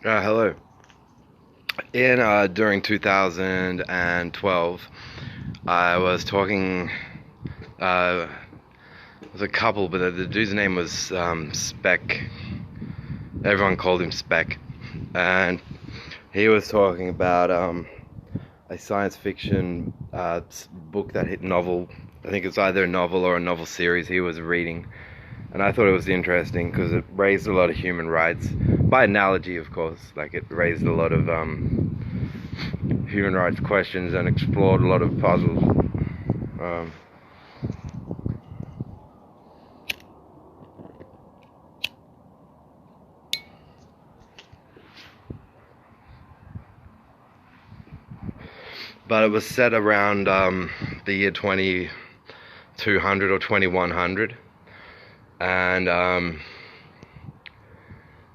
Hello. During 2012, I was talking. It was a couple, but the dude's name was Spek. Everyone called him Spek, and he was talking about a science fiction book that hit novel. I think it's either a novel or a novel series he was reading, and I thought it was interesting because it raised a lot of human rights. By analogy, of course, like it raised a lot of human rights questions and explored a lot of puzzles. Um, but it was set around the year 2200 or 2100, and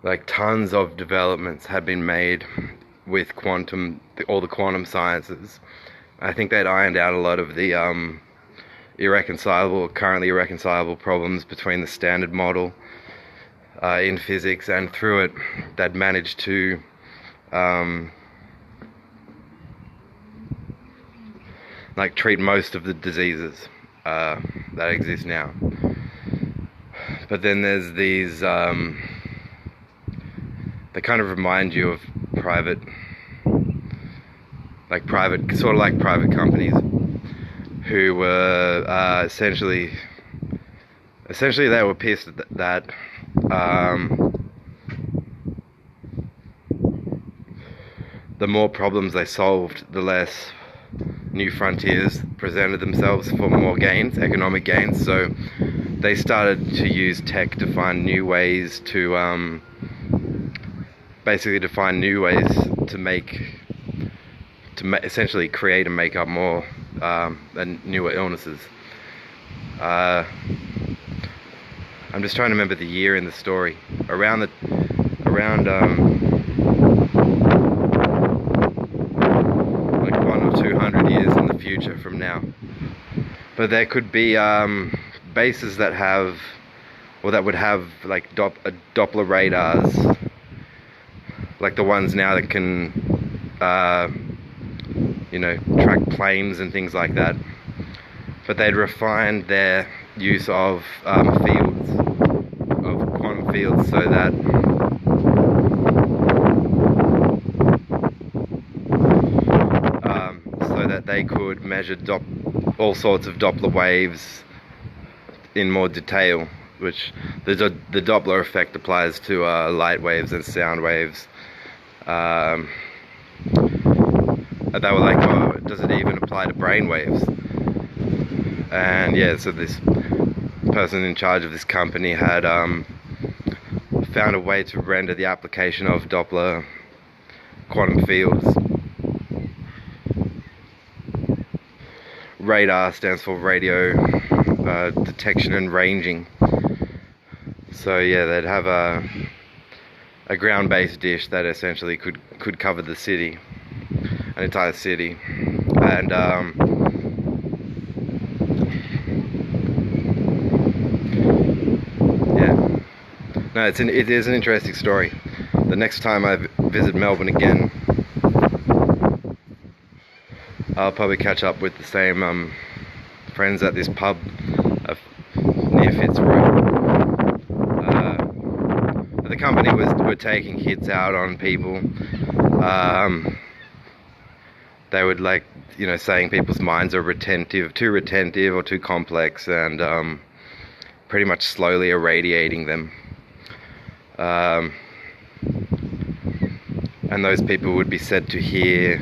like tons of developments had been made with all the quantum sciences. I think they'd ironed out a lot of the currently irreconcilable problems between the standard model in physics, and through it, they'd managed to like treat most of the diseases that exist now. But then there's these they kind of remind you of private companies who were essentially they were pissed that the more problems they solved, the less new frontiers presented themselves for more gains, economic gains. So they started to use tech to find new ways to essentially create and make up more and newer illnesses. I'm just trying to remember the year in the story. Around like 100 or 200 years in the future from now. But there could be bases that would have like Doppler radars, like the ones now that can track planes and things like that. But they'd refined their use of quantum fields, so that they could measure all sorts of Doppler waves in more detail, which the Doppler effect applies to light waves and sound waves. And they were like, oh, does it even apply to brain waves? And yeah, so this person in charge of this company had found a way to render the application of Doppler quantum fields. Radar stands for radio detection and ranging. So yeah, they'd have a ground-based dish that essentially could cover the city, an entire city, and yeah, no, it is an interesting story. The next time I visit Melbourne again, I'll probably catch up with the same friends at this pub near Fitzroy. The company were taking hits out on people. They would saying people's minds are too retentive or too complex, and pretty much slowly irradiating them. And those people would be said to hear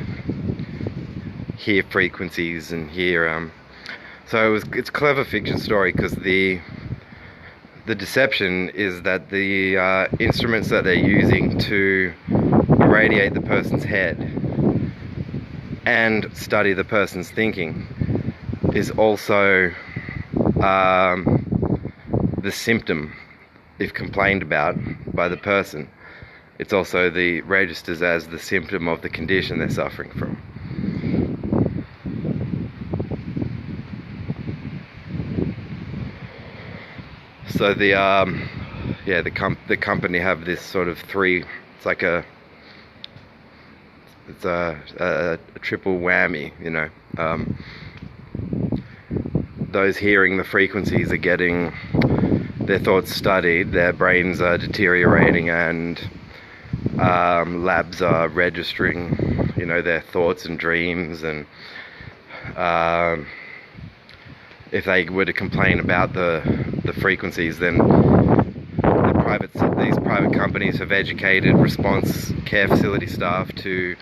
frequencies and hear. So it's a clever fiction story, because the deception is that the instruments that they're using to irradiate the person's head and study the person's thinking is also the symptom, if complained about by the person. It's also registers as the symptom of the condition they're suffering from. So the company have this sort of it's like a It's a triple whammy, you know. Those hearing the frequencies are getting their thoughts studied, their brains are deteriorating, and labs are registering, you know, their thoughts and dreams. And if they were to complain about the frequencies, then these private companies have educated response care facility staff to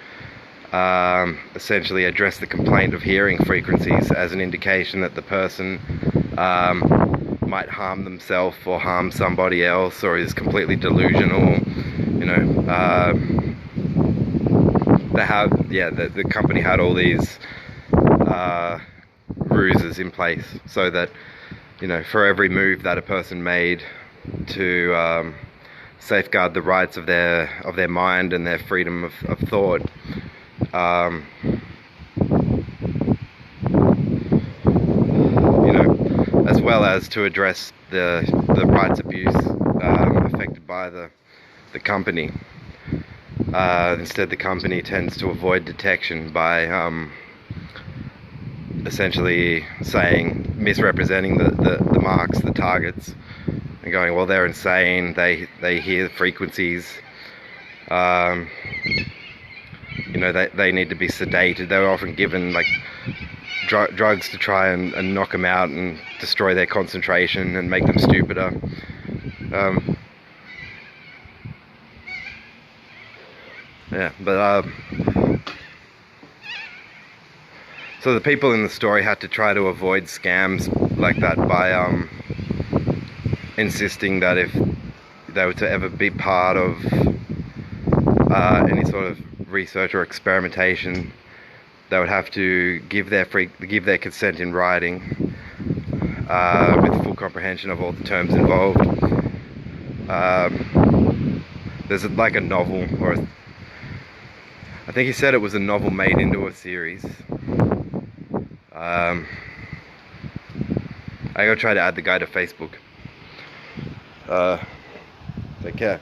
essentially address the complaint of hearing frequencies as an indication that the person might harm themselves or harm somebody else, or is completely delusional, you know. The company had all these ruses in place so that, you know, for every move that a person made to safeguard the rights of their mind and their freedom of thought, you know, as well as to address the rights abuse affected by the company. Instead, the company tends to avoid detection by essentially misrepresenting the marks, the targets, and going, well, they're insane, they hear frequencies, you know, they need to be sedated. They're often given like drugs to try and knock them out and destroy their concentration and make them stupider. So the people in the story had to try to avoid scams like that by insisting that if they were to ever be part of any sort of research or experimentation, they would have to give their consent in writing, with full comprehension of all the terms involved. There's like a novel, or I think he said it was a novel made into a series. I gotta try to add the guy to Facebook. Take care.